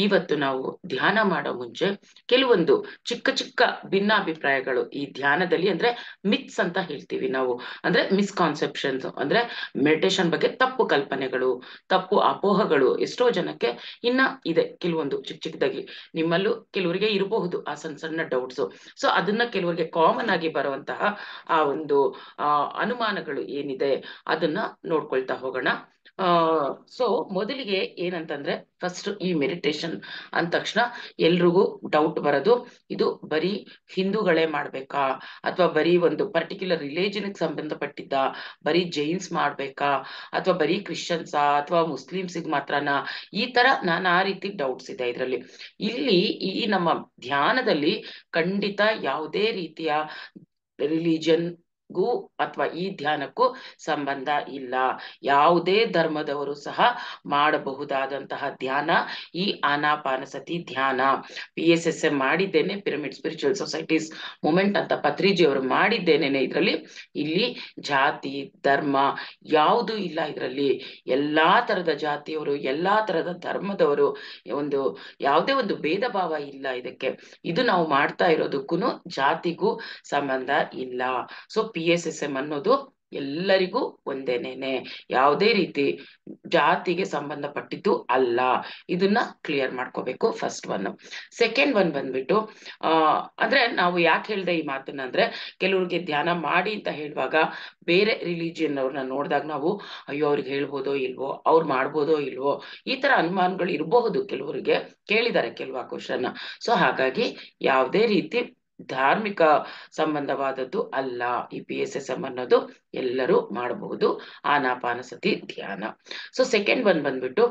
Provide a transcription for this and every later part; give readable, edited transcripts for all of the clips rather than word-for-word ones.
ಇವತ್ತು ನಾವು ಧ್ಯಾನ ಮಾಡೋ ಮುಂಚೆ ಕೆಲವೊಂದು ಚಿಕ್ಕ ಚಿಕ್ಕ ಭಿನ್ನಾಭಿಪ್ರಾಯಗಳು ಈ ಧ್ಯಾನದಲ್ಲಿ ಅಂದ್ರೆ ಮಿತ್ಸ್ ಅಂತ ಹೇಳ್ತೀವಿ ನಾವು. ಅಂದ್ರೆ ಮಿಸ್ಕಾನ್ಸೆಪ್ಷನ್ಸ್ ಅಂದ್ರೆ ಮೆಡಿಟೇಷನ್ ಬಗ್ಗೆ ತಪ್ಪು ಕಲ್ಪನೆಗಳು, ತಪ್ಪು ಅಪೋಹಗಳು ಎಷ್ಟೋ ಜನಕ್ಕೆ ಇನ್ನ ಇದೆ. ಕೆಲವೊಂದು ಚಿಕ್ಕ ಚಿಕ್ಕದಾಗಿ ನಿಮ್ಮಲ್ಲೂ ಕೆಲವರಿಗೆ ಇರಬಹುದು ಆ ಸಣ್ಣ ಸಣ್ಣ ಡೌಟ್ಸು. ಸೊ ಅದನ್ನ ಕೆಲವರಿಗೆ ಕಾಮನ್ ಆಗಿ ಬರುವಂತಹ ಆ ಒಂದು ಅನುಮಾನಗಳು ಏನಿದೆ ಅದನ್ನ ನೋಡ್ಕೊಳ್ತಾ ಹೋಗೋಣ. ಸೊ ಮೊದಲಿಗೆ ಏನಂತಂದ್ರೆ, ಫಸ್ಟ್ ಈ ಮೆಡಿಟೇಷನ್ ಅಂದ ತಕ್ಷಣ ಎಲ್ರಿಗೂ ಡೌಟ್ ಬರೋದು, ಇದು ಬರೀ ಹಿಂದೂಗಳೇ ಮಾಡ್ಬೇಕಾ, ಅಥವಾ ಬರೀ ಒಂದು ಪರ್ಟಿಕ್ಯುಲರ್ ರಿಲಿಜನ್ಗೆ ಸಂಬಂಧಪಟ್ಟಿದ್ದ, ಬರೀ ಜೈನ್ಸ್ ಮಾಡ್ಬೇಕಾ, ಅಥವಾ ಬರೀ ಕ್ರಿಶ್ಚಿಯನ್ಸಾ, ಅಥವಾ ಮುಸ್ಲಿಮ್ಸಿಗೆ ಮಾತ್ರನಾ, ಈ ತರ ನಾನಾ ರೀತಿ ಡೌಟ್ಸ್ ಇದೆ ಇದರಲ್ಲಿ. ಇಲ್ಲಿ ಈ ನಮ್ಮ ಧ್ಯಾನದಲ್ಲಿ ಖಂಡಿತ ಯಾವುದೇ ರೀತಿಯ ರಿಲಿಜನ್ಗೂ ಅಥವಾ ಈ ಧ್ಯಾನಕ್ಕೂ ಸಂಬಂಧ ಇಲ್ಲ. ಯಾವುದೇ ಧರ್ಮದವರು ಸಹ ಮಾಡಬಹುದಾದಂತಹ ಧ್ಯಾನ ಈ ಆನಾಪಾನಸತಿ ಧ್ಯಾನ. PSSM ಮಾಡಿದ್ದೇನೆ, ಪಿರಮಿಡ್ ಸ್ಪಿರಿಚುವಲ್ ಸೊಸೈಟೀಸ್ ಮೂಮೆಂಟ್ ಅಂತ ಪತ್ರಿಜಿ ಅವರು ಮಾಡಿದ್ದೇನೆ ಇದರಲ್ಲಿ. ಇಲ್ಲಿ ಜಾತಿ ಧರ್ಮ ಯಾವುದು ಇಲ್ಲ ಇದರಲ್ಲಿ. ಎಲ್ಲಾ ತರದ ಜಾತಿಯವರು, ಎಲ್ಲಾ ತರದ ಧರ್ಮದವರು, ಒಂದು ಯಾವುದೇ ಒಂದು ಭೇದ ಭಾವ ಇಲ್ಲ ಇದಕ್ಕೆ. ಇದು ನಾವು ಮಾಡ್ತಾ ಇರೋದಕ್ಕೂ ಜಾತಿಗೂ ಸಂಬಂಧ ಇಲ್ಲ. ಸೊ PSSM ಅನ್ನೋದು ಎಲ್ಲರಿಗೂ ಒಂದೇನೇನೆ, ಯಾವುದೇ ರೀತಿ ಜಾತಿಗೆ ಸಂಬಂಧಪಟ್ಟಿದ್ದು ಅಲ್ಲ. ಇದನ್ನ ಕ್ಲಿಯರ್ ಮಾಡ್ಕೋಬೇಕು, ಫಸ್ಟ್ ಒನ್. ಸೆಕೆಂಡ್ ಒನ್ ಬಂದ್ಬಿಟ್ಟು ಅಂದ್ರೆ ನಾವು ಯಾಕೆ ಹೇಳ್ದೆ ಈ ಮಾತನ್ನ ಅಂದ್ರೆ, ಕೆಲವ್ರಿಗೆ ಧ್ಯಾನ ಮಾಡಿ ಅಂತ ಹೇಳುವಾಗ ಬೇರೆ ರಿಲಿಜಿಯನ್ ಅವ್ರನ್ನ ನೋಡಿದಾಗ ನಾವು ಅಯ್ಯೋ ಅವ್ರಿಗೆ ಹೇಳ್ಬೋದೋ ಇಲ್ವೋ, ಅವ್ರು ಮಾಡ್ಬೋದೋ ಇಲ್ವೋ, ಈ ತರ ಅನುಮಾನಗಳು ಇರಬಹುದು. ಕೆಲವರಿಗೆ ಕೇಳಿದ್ದಾರೆ ಕೆಲವು ಕ್ವಶನ್. ಸೊ ಹಾಗಾಗಿ ಯಾವುದೇ ರೀತಿ ಧಾರ್ಮಿಕ ಸಂಬಂಧವಾದದ್ದು ಅಲ್ಲ ಈ PSSM ಅನ್ನೋದು. ಎಲ್ಲರೂ ಮಾಡಬಹುದು ಆನಾಪಾನಸತಿ ಧ್ಯಾನ. ಸೊ ಸೆಕೆಂಡ್ ಒನ್ ಬಂದ್ಬಿಟ್ಟು,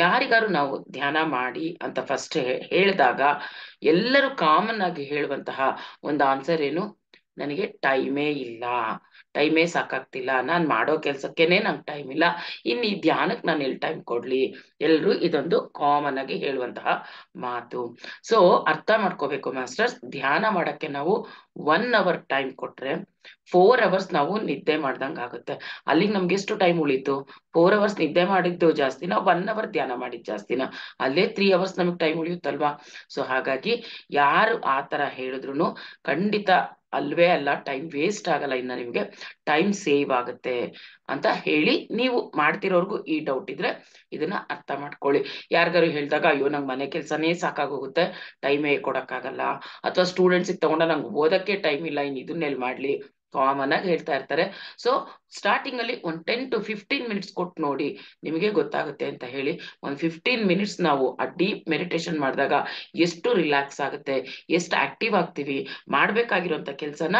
ಯಾರಿಗಾರು ನಾವು ಧ್ಯಾನ ಮಾಡಿ ಅಂತ ಫಸ್ಟ್ ಹೇಳಿದಾಗ ಎಲ್ಲರೂ ಕಾಮನ್ ಆಗಿ ಹೇಳುವಂತಹ ಒಂದು ಆನ್ಸರ್ ಏನು, ನನಗೆ ಟೈಮೇ ಇಲ್ಲ, ಟೈಮೇ ಸಾಕಾಗ್ತಿಲ್ಲ, ನಾನು ಮಾಡೋ ಕೆಲ್ಸಕ್ಕೇನೆ ನಂಗೆ ಟೈಮ್ ಇಲ್ಲ, ಇನ್ನು ಈ ಧ್ಯಾನಕ್ಕೆ ನಾನು ಎಲ್ಲಿ ಟೈಮ್ ಕೊಡ್ಲಿ. ಎಲ್ರು ಇದೊಂದು ಕಾಮನ್ ಆಗಿ ಹೇಳುವಂತಹ ಮಾತು. ಸೊ ಅರ್ಥ ಮಾಡ್ಕೋಬೇಕು ಮಾಸ್ಟರ್ಸ್, ಧ್ಯಾನ ಮಾಡಕ್ಕೆ ನಾವು 1 hour ಟೈಮ್ ಕೊಟ್ರೆ 4 hours ನಾವು ನಿದ್ದೆ ಮಾಡ್ದಂಗ ಆಗುತ್ತೆ. ಅಲ್ಲಿಗೆ ನಮ್ಗೆ ಎಷ್ಟು ಟೈಮ್ ಉಳಿತು? 4 hours ನಿದ್ದೆ ಮಾಡಿದ್ದು ಜಾಸ್ತಿನ, 1 hour ಧ್ಯಾನ ಮಾಡಿದ್ ಜಾಸ್ತಿನ? ಅಲ್ಲೇ 3 hours ನಮಗ್ ಟೈಮ್ ಉಳಿಯುತ್ತಲ್ವಾ? ಸೊ ಹಾಗಾಗಿ ಯಾರು ಆ ತರ ಹೇಳಿದ್ರು ಖಂಡಿತ ಅಲ್ವೇ ಅಲ್ಲ, ಟೈಮ್ ವೇಸ್ಟ್ ಆಗಲ್ಲ, ಇನ್ನ ನಿಮ್ಗೆ ಟೈಮ್ ಸೇವ್ ಆಗುತ್ತೆ ಅಂತ ಹೇಳಿ, ನೀವು ಮಾಡ್ತಿರೋರ್ಗು ಈ ಡೌಟ್ ಇದ್ರೆ ಇದನ್ನ ಅರ್ಥ ಮಾಡ್ಕೊಳ್ಳಿ. ಯಾರಿಗಾರು ಹೇಳಿದಾಗ ಅಯ್ಯೋ ನಂಗೆ ಮನೆ ಕೆಲ್ಸನೇ ಸಾಕಾಗೋಗುತ್ತೆ, ಟೈಮೇ ಕೊಡಕ್ಕಾಗಲ್ಲ, ಅಥವಾ ಸ್ಟೂಡೆಂಟ್ಸಿಗೆ ತಗೊಂಡ ನಂಗೆ ಓದಕ್ಕೆ ಟೈಮ್ ಇಲ್ಲ, ಇನ್ ಇದನ್ನೆಲ್ ಮಾಡ್ಲಿ, ಕಾಮನ್ ಆಗಿ ಹೇಳ್ತಾ ಇರ್ತಾರೆ. ಸೊ ಸ್ಟಾರ್ಟಿಂಗ್ ಅಲ್ಲಿ ಒಂದ್ 10 to 15 minutes ಕೊಟ್ಟು ನೋಡಿ, ನಿಮಗೆ ಗೊತ್ತಾಗುತ್ತೆ ಅಂತ ಹೇಳಿ. ಒಂದ್ 15 minutes ನಾವು ಆ ಡೀಪ್ ಮೆಡಿಟೇಷನ್ ಮಾಡಿದಾಗ ಎಷ್ಟು ರಿಲ್ಯಾಕ್ಸ್ ಆಗುತ್ತೆ, ಎಷ್ಟು ಆಕ್ಟಿವ್ ಆಗ್ತೀವಿ, ಮಾಡ್ಬೇಕಾಗಿರುವಂತ ಕೆಲ್ಸನ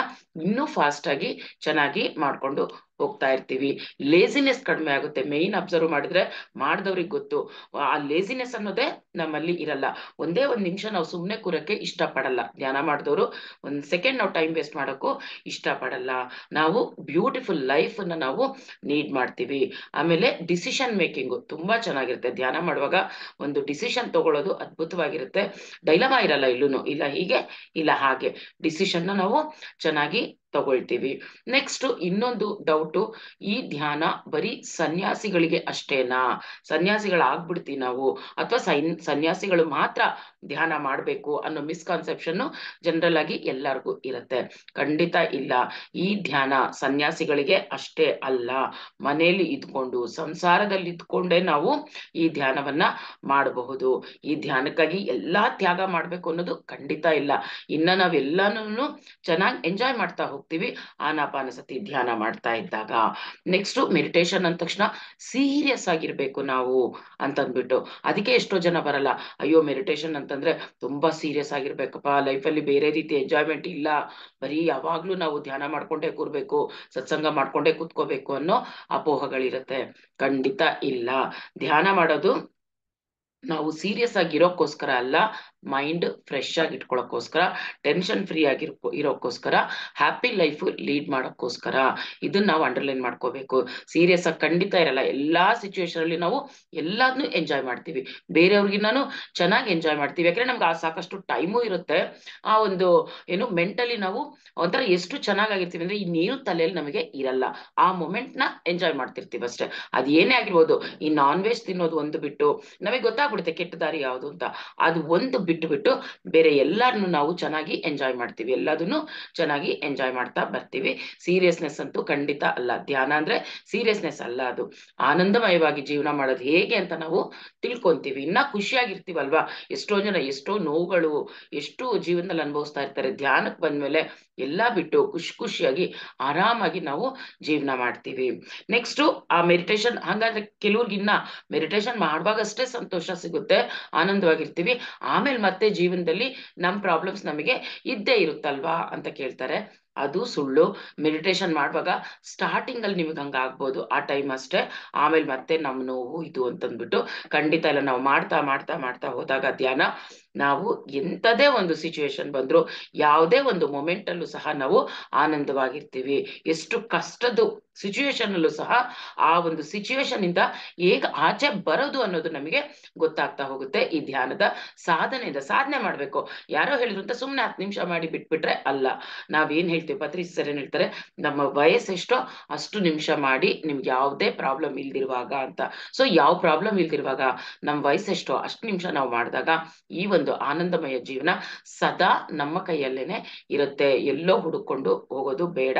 ಇನ್ನೂ ಫಾಸ್ಟ್ ಆಗಿ ಚೆನ್ನಾಗಿ ಮಾಡ್ಕೊಂಡು ಹೋಗ್ತಾ ಇರ್ತೀವಿ. ಲೇಸಿನೆಸ್ ಕಡಿಮೆ ಆಗುತ್ತೆ. ಮೇನ್ ಅಬ್ಸರ್ವ್ ಮಾಡಿದ್ರೆ ಮಾಡ್ದವ್ರಿಗೆ ಗೊತ್ತು, ಆ ಲೇಸಿನೆಸ್ ಅನ್ನೋದೇ ನಮ್ಮಲ್ಲಿ ಇರಲ್ಲ. ಒಂದೇ ಒಂದ್ ನಿಮಿಷ ನಾವು ಸುಮ್ನೆ ಕೂರಕ್ಕೆ ಇಷ್ಟಪಡಲ್ಲ. ಧ್ಯಾನ ಮಾಡಿದವರು ಒಂದ್ ಸೆಕೆಂಡ್ ನಾವು ಟೈಮ್ ವೇಸ್ಟ್ ಮಾಡೋಕ್ಕೂ ಇಷ್ಟಪಡಲ್ಲ. ನಾವು ಬ್ಯೂಟಿಫುಲ್ ಲೈಫ್ ಅನ್ನ ನಾವು ನೀಡ್ ಮಾಡ್ತೀವಿ. ಆಮೇಲೆ ಡಿಸಿಷನ್ ಮೇಕಿಂಗು ತುಂಬಾ ಚೆನ್ನಾಗಿರುತ್ತೆ. ಧ್ಯಾನ ಮಾಡುವಾಗ ಒಂದು ಡಿಸಿಷನ್ ತಗೊಳ್ಳೋದು ಅದ್ಭುತವಾಗಿರುತ್ತೆ. ಡೈಲಮಾ ಇರಲ್ಲ ಇಲ್ಲೂನು, ಇಲ್ಲ ಹೀಗೆ ಇಲ್ಲ ಹಾಗೆ, ಡಿಸಿಷನ್ ನಾವು ಚೆನ್ನಾಗಿ ತಗೊಳ್ತೀವಿ. ನೆಕ್ಸ್ಟ್ ಇನ್ನೊಂದು ಡೌಟು, ಈ ಧ್ಯಾನ ಬರೀ ಸನ್ಯಾಸಿಗಳಿಗೆ ಅಷ್ಟೇನಾ, ಸನ್ಯಾಸಿಗಳಾಗ್ಬಿಡ್ತೀವಿ ನಾವು, ಅಥವಾ ಸನ್ಯಾಸಿಗಳು ಮಾತ್ರ ಧ್ಯಾನ ಮಾಡ್ಬೇಕು ಅನ್ನೋ ಮಿಸ್ಕಾನ್ಸೆಪ್ಷನ್ ಜನರಲ್ ಆಗಿ ಎಲ್ಲರಿಗೂ ಇರುತ್ತೆ. ಖಂಡಿತ ಇಲ್ಲ. ಈ ಧ್ಯಾನ ಸನ್ಯಾಸಿಗಳಿಗೆ ಅಷ್ಟೇ ಅಲ್ಲ, ಮನೆಯಲ್ಲಿ ಇದ್ಕೊಂಡು ಸಂಸಾರದಲ್ಲಿ ಇದ್ಕೊಂಡೇ ನಾವು ಈ ಧ್ಯಾನವನ್ನ ಮಾಡಬಹುದು. ಈ ಧ್ಯಾನಕ್ಕಾಗಿ ಎಲ್ಲಾ ತ್ಯಾಗ ಮಾಡ್ಬೇಕು ಅನ್ನೋದು ಖಂಡಿತ ಇಲ್ಲ. ಇನ್ನ ನಾವೆಲ್ಲಾನು ಚೆನ್ನಾಗಿ ಎಂಜಾಯ್ ಮಾಡ್ತಾ ಹೋಗ್ತೀವಿ ಆನಾಪಾನಸತಿ ಧ್ಯಾನ ಮಾಡ್ತಾ ಇದ್ದಾಗ. ನೆಕ್ಸ್ಟ್ ಮೆಡಿಟೇಷನ್ ಅಂದ ತಕ್ಷಣ ಸೀರಿಯಸ್ ಆಗಿರ್ಬೇಕು ನಾವು ಅಂತಂದ್ಬಿಟ್ಟು, ಅದಕ್ಕೆ ಎಷ್ಟೋ ಜನ ಬರಲ್ಲ. ಅಯ್ಯೋ ಮೆಡಿಟೇಷನ್ ಅಂತಂದ್ರೆ ತುಂಬಾ ಸೀರಿಯಸ್ ಆಗಿರ್ಬೇಕಪ್ಪ, ಲೈಫಲ್ಲಿ ಬೇರೆ ರೀತಿ ಎಂಜಾಯ್ಮೆಂಟ್ ಇಲ್ಲ, ಬರೀ ಯಾವಾಗ್ಲೂ ನಾವು ಧ್ಯಾನ ಮಾಡ್ಕೊಂಡೇ ಕೂರ್ಬೇಕು, ಸತ್ಸಂಗ ಮಾಡ್ಕೊಂಡೇ ಕೂತ್ಕೋಬೇಕು ಅನ್ನೋ ಅಪೋಹಗಳಿರುತ್ತೆ. ಖಂಡಿತ ಇಲ್ಲ. ಧ್ಯಾನ ಮಾಡೋದು ನಾವು ಸೀರಿಯಸ್ ಆಗಿ ಇರೋಕ್ಕೋಸ್ಕರ ಅಲ್ಲ, ಮೈಂಡ್ ಫ್ರೆಶ್ ಆಗಿ ಇಟ್ಕೊಳ್ಳೋಕ್ಕೋಸ್ಕರ, ಟೆನ್ಷನ್ ಫ್ರೀ ಆಗಿ ಇರೋಕ್ಕೋಸ್ಕರ, ಹ್ಯಾಪಿ ಲೈಫ್ ಲೀಡ್ ಮಾಡೋಕ್ಕೋಸ್ಕರ. ಇದನ್ನ ನಾವು ಅಂಡರ್ಲೈನ್ ಮಾಡ್ಕೋಬೇಕು. ಸೀರಿಯಸ್ ಆಗಿ ಖಂಡಿತ ಇರಲ್ಲ. ಎಲ್ಲಾ ಸಿಚುವೇಶನ್ ಅಲ್ಲಿ ನಾವು ಎಲ್ಲಾದ್ನೂ ಎಂಜಾಯ್ ಮಾಡ್ತೀವಿ, ಬೇರೆಯವ್ರಿಗಿನ್ನೂ ಚೆನ್ನಾಗಿ ಎಂಜಾಯ್ ಮಾಡ್ತೀವಿ. ಯಾಕಂದ್ರೆ ನಮ್ಗೆ ಆ ಸಾಕಷ್ಟು ಟೈಮು ಇರುತ್ತೆ. ಆ ಒಂದು ಏನು ಮೆಂಟಲಿ ನಾವು ಒಂಥರ ಎಷ್ಟು ಚೆನ್ನಾಗಿರ್ತೀವಿ ಅಂದ್ರೆ ಇನ್ನೇನು ತಲೆಯಲ್ಲಿ ನಮಗೆ ಇರಲ್ಲ. ಆ ಮೊಮೆಂಟ್ ನ ಎಂಜಾಯ್ ಮಾಡ್ತಿರ್ತೀವಿ ಅಷ್ಟೇ. ಅದೇನೇ ಆಗಿರ್ಬೋದು. ಈ ನಾನ್ ವೆಜ್ ತಿನ್ನೋದು ಒಂದು ಬಿಟ್ಟು ನಮಗೆ ಗೊತ್ತಾಗ್ಬಿಡುತ್ತೆ ಕೆಟ್ಟ ದಾರಿ ಯಾವುದು ಅಂತ. ಅದು ಒಂದು ಬಿಟ್ಟು ಬೇರೆ ಎಲ್ಲಾರನ್ನು ನಾವು ಚೆನ್ನಾಗಿ ಎಂಜಾಯ್ ಮಾಡ್ತೀವಿ, ಎಲ್ಲದನ್ನು ಚೆನ್ನಾಗಿ ಎಂಜಾಯ್ ಮಾಡ್ತಾ ಬರ್ತೀವಿ. ಸೀರಿಯಸ್ನೆಸ್ ಅಂತೂ ಖಂಡಿತ ಅಲ್ಲ. ಧ್ಯಾನ ಅಂದ್ರೆ ಸೀರಿಯಸ್ನೆಸ್ ಅಲ್ಲ, ಅದು ಆನಂದಮಯವಾಗಿ ಜೀವನ ಮಾಡೋದು ಹೇಗೆ ಅಂತ ನಾವು ತಿಳ್ಕೊಂತೀವಿ. ಇನ್ನ ಖುಷಿಯಾಗಿರ್ತೀವಲ್ವಾ. ಎಷ್ಟೋ ಜನ ಎಷ್ಟೋ ನೋವುಗಳು ಎಷ್ಟು ಜೀವನದಲ್ಲಿ ಅನುಭವಿಸ್ತಾ ಇರ್ತಾರೆ, ಧ್ಯಾನಕ್ಕೆ ಬಂದ್ಮೇಲೆ ಎಲ್ಲಾ ಬಿಟ್ಟು ಖುಷಿಯಾಗಿ ಆರಾಮಾಗಿ ನಾವು ಜೀವನ ಮಾಡ್ತೀವಿ. ನೆಕ್ಸ್ಟ್ ಆ ಮೆಡಿಟೇಷನ್, ಹಂಗಾದ್ರೆ ಕೆಲವ್ರಿಗಿನ್ನ ಮೆಡಿಟೇಷನ್ ಮಾಡುವಾಗಷ್ಟೇ ಸಂತೋಷ ಸಿಗುತ್ತೆ, ಆನಂದವಾಗಿರ್ತೀವಿ, ಆಮೇಲೆ ಮತ್ತೆ ಜೀವನದಲ್ಲಿ ನಮ್ ಪ್ರಾಬ್ಲಮ್ಸ್ ನಮಗೆ ಇದ್ದೇ ಇರುತ್ತಲ್ವಾ ಅಂತ ಕೇಳ್ತಾರೆ. ಅದು ಸುಳ್ಳು. ಮೆಡಿಟೇಷನ್ ಮಾಡುವಾಗ ಸ್ಟಾರ್ಟಿಂಗ್ ಅಲ್ಲಿ ನಿಮ್ಗೆ ಹಂಗ ಆಗ್ಬೋದು, ಆ ಟೈಮ್ ಅಷ್ಟೇ. ಆಮೇಲೆ ಮತ್ತೆ ನಮ್ ನೋವು ಇದು ಅಂತಂದ್ಬಿಟ್ಟು ಖಂಡಿತ ಇಲ್ಲ. ನಾವು ಮಾಡ್ತಾ ಮಾಡ್ತಾ ಮಾಡ್ತಾ ಹೋದಾಗ ಧ್ಯಾನ, ನಾವು ಎಂಥದೇ ಒಂದು ಸಿಚುವೇಶನ್ ಬಂದ್ರು, ಯಾವುದೇ ಒಂದು ಮೊಮೆಂಟ್ ಅಲ್ಲೂ ಸಹ ನಾವು ಆನಂದವಾಗಿರ್ತೀವಿ. ಎಷ್ಟು ಕಷ್ಟದ ಸಿಚುವೇಶನ್ ಅಲ್ಲೂ ಸಹ ಆ ಒಂದು ಸಿಚುವೇಶನ್ ಇಂದ ಹೇಗೆ ಆಚೆ ಬರೋದು ಅನ್ನೋದು ನಮಗೆ ಗೊತ್ತಾಗ್ತಾ ಹೋಗುತ್ತೆ ಈ ಧ್ಯಾನದ ಸಾಧನೆಯಿಂದ. ಸಾಧನೆ ಮಾಡ್ಬೇಕು, ಯಾರೋ ಹೇಳಿದ್ರು ಅಂತ ಸುಮ್ನೆ 10 ನಿಮಿಷ ಮಾಡಿ ಬಿಟ್ಬಿಟ್ರೆ ಅಲ್ಲ. ನಾವೇನ್ ಹೇಳ್ತೀವಿ, ಪತ್ರಿಸಿ ಸರ್ ಏನ್ ಹೇಳ್ತಾರೆ, ನಮ್ಮ ವಯಸ್ಸೆಷ್ಟೋ ಅಷ್ಟು ನಿಮಿಷ ಮಾಡಿ ನಿಮ್ಗೆ ಯಾವುದೇ ಪ್ರಾಬ್ಲಮ್ ಇಲ್ದಿರುವಾಗ ಅಂತ. ಸೊ ಯಾವ ಪ್ರಾಬ್ಲಮ್ ಇಲ್ದಿರುವಾಗ ನಮ್ ವಯಸ್ಸೆಷ್ಟೋ ಅಷ್ಟು ನಿಮಿಷ ನಾವು ಮಾಡಿದಾಗ ಈ ಒಂದು ಆನಂದಮಯ ಜೀವನ ಸದಾ ನಮ್ಮ ಕೈಯಲ್ಲೇನೆ ಇರುತ್ತೆ. ಎಲ್ಲೋ ಹುಡುಕೊಂಡು ಹೋಗೋದು ಬೇಡ.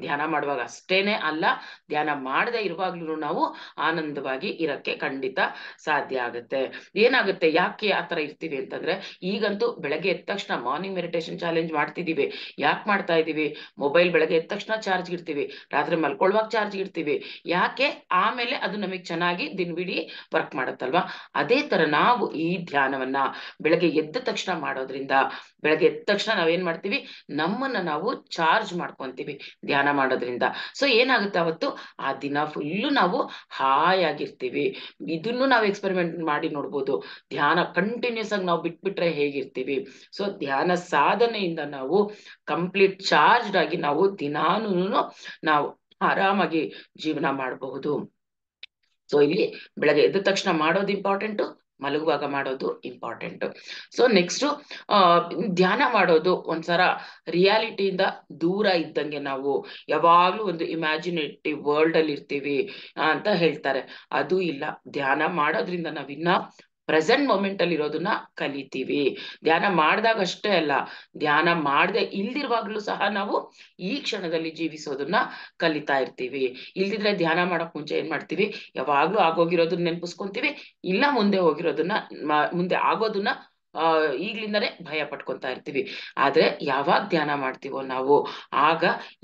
ಧ್ಯಾನ ಮಾಡುವಾಗ ಅಷ್ಟೇನೆ ಅಲ್ಲ, ಧ್ಯಾನ ಮಾಡದೇ ಇರುವಾಗ್ಲೂ ನಾವು ಆನಂದವಾಗಿ ಇರಕ್ಕೆ ಖಂಡಿತ ಸಾಧ್ಯ ಆಗುತ್ತೆ. ಏನಾಗುತ್ತೆ, ಯಾಕೆ ಆತರ ಇರ್ತೀವಿ ಅಂತಂದ್ರೆ, ಈಗಂತೂ ಬೆಳಗ್ಗೆ ಎದ್ದ ತಕ್ಷಣ ಮಾರ್ನಿಂಗ್ ಮೆಡಿಟೇಷನ್ ಚಾಲೆಂಜ್ ಮಾಡ್ತಿದೀವಿ. ಯಾಕೆ ಮಾಡ್ತಾ ಇದೀವಿ, ಮೊಬೈಲ್ ಬೆಳಗ್ಗೆ ಎದ್ದ ತಕ್ಷಣ ಚಾರ್ಜ್ ಇಡ್ತೀವಿ, ರಾತ್ರಿ ಮಲ್ಕೊಳ್ಳುವಾಗ ಚಾರ್ಜ್ ಇಡ್ತೀವಿ. ಯಾಕೆ, ಆಮೇಲೆ ಅದು ನಮಗೆ ಚೆನ್ನಾಗಿ ದಿನವಿಡೀ ವರ್ಕ್ ಮಾಡುತ್ತಲ್ವಾ. ಅದೇ ತರ ನಾವು ಈ ಧ್ಯಾನವನ್ನ ಬೆಳಗ್ಗೆ ಎದ್ದ ತಕ್ಷಣ ಮಾಡೋದ್ರಿಂದ, ಬೆಳಗ್ಗೆ ಎದ್ದ ತಕ್ಷಣ ನಾವೇನ್ ಮಾಡ್ತೀವಿ, ನಮ್ಮನ್ನ ನಾವು ಚಾರ್ಜ್ ಮಾಡ್ಕೊಂತೀವಿ ಧ್ಯಾನ ಮಾಡೋದ್ರಿಂದ. ಸೊ ಏನಾಗುತ್ತೆ, ಅವತ್ತು ಆ ದಿನ ಫುಲ್ಲು ನಾವು ಹಾಯಾಗಿರ್ತೀವಿ. ಇದನ್ನು ನಾವು ಎಕ್ಸ್ಪೆರಿಮೆಂಟ್ ಮಾಡಿ ನೋಡ್ಬೋದು, ಧ್ಯಾನ ಕಂಟಿನ್ಯೂಸ್ ಆಗಿ ನಾವು ಬಿಟ್ಬಿಟ್ರೆ ಹೇಗಿರ್ತೀವಿ. ಸೊ ಧ್ಯಾನ ಸಾಧನೆಯಿಂದ ನಾವು ಕಂಪ್ಲೀಟ್ ಚಾರ್ಜ್ಡ್ ಆಗಿ ನಾವು ದಿನಾನು ನಾವು ಆರಾಮಾಗಿ ಜೀವನ ಮಾಡಬಹುದು. ಸೊ ಇಲ್ಲಿ ಬೆಳಗ್ಗೆ ಎದ್ದ ತಕ್ಷಣ ಮಾಡೋದು ಇಂಪಾರ್ಟೆಂಟು, ಮಲಗುವಾಗ ಮಾಡೋದು ಇಂಪಾರ್ಟೆಂಟ್. ಸೊ ನೆಕ್ಸ್ಟ್ ಧ್ಯಾನ ಮಾಡೋದು ಒಂದ್ಸರ ರಿಯಾಲಿಟಿಯಿಂದ ದೂರ ಇದ್ದಂಗೆ. ನಾವು ಯಾವಾಗ್ಲೂ ಒಂದು ಇಮ್ಯಾಜಿನೇಟಿವ್ ವರ್ಲ್ಡ್ ಅಲ್ಲಿ ಇರ್ತೀವಿ ಅಂತ ಹೇಳ್ತಾರೆ, ಅದು ಇಲ್ಲ. ಧ್ಯಾನ ಮಾಡೋದ್ರಿಂದ ನಾವಿನ್ನ ಪ್ರೆಸೆಂಟ್ ಮೊಮೆಂಟ್ ಅಲ್ಲಿ ಇರೋದನ್ನ ಕಲಿತೀವಿ. ಧ್ಯಾನ ಮಾಡಿದಾಗ ಅಷ್ಟೇ ಅಲ್ಲ, ಧ್ಯಾನ ಮಾಡದೆ ಇಲ್ದಿರುವಾಗ್ಲೂ ಸಹ ನಾವು ಈ ಕ್ಷಣದಲ್ಲಿ ಜೀವಿಸೋದನ್ನ ಕಲಿತಾ ಇರ್ತೀವಿ. ಇಲ್ದಿದ್ರೆ ಧ್ಯಾನ ಮಾಡಕ್ ಮುಂಚೆ ಏನ್ ಮಾಡ್ತೀವಿ, ಯಾವಾಗ್ಲೂ ಆಗೋಗಿರೋದನ್ನ ನೆನ್ಪಿಸ್ಕೊಂತೀವಿ, ಇಲ್ಲ ಮುಂದೆ ಹೋಗಿರೋದನ್ನ ಮುಂದೆ ಆಗೋದನ್ನ ಈಗ್ಲಿಂದಾನೇ ಭಯ ಪಟ್ಕೊಂತಾ ಇರ್ತೀವಿ. ಆದ್ರೆ ಯಾವಾಗ ಧ್ಯಾನ ಮಾಡ್ತೀವೋ ನಾವು, ಆಗ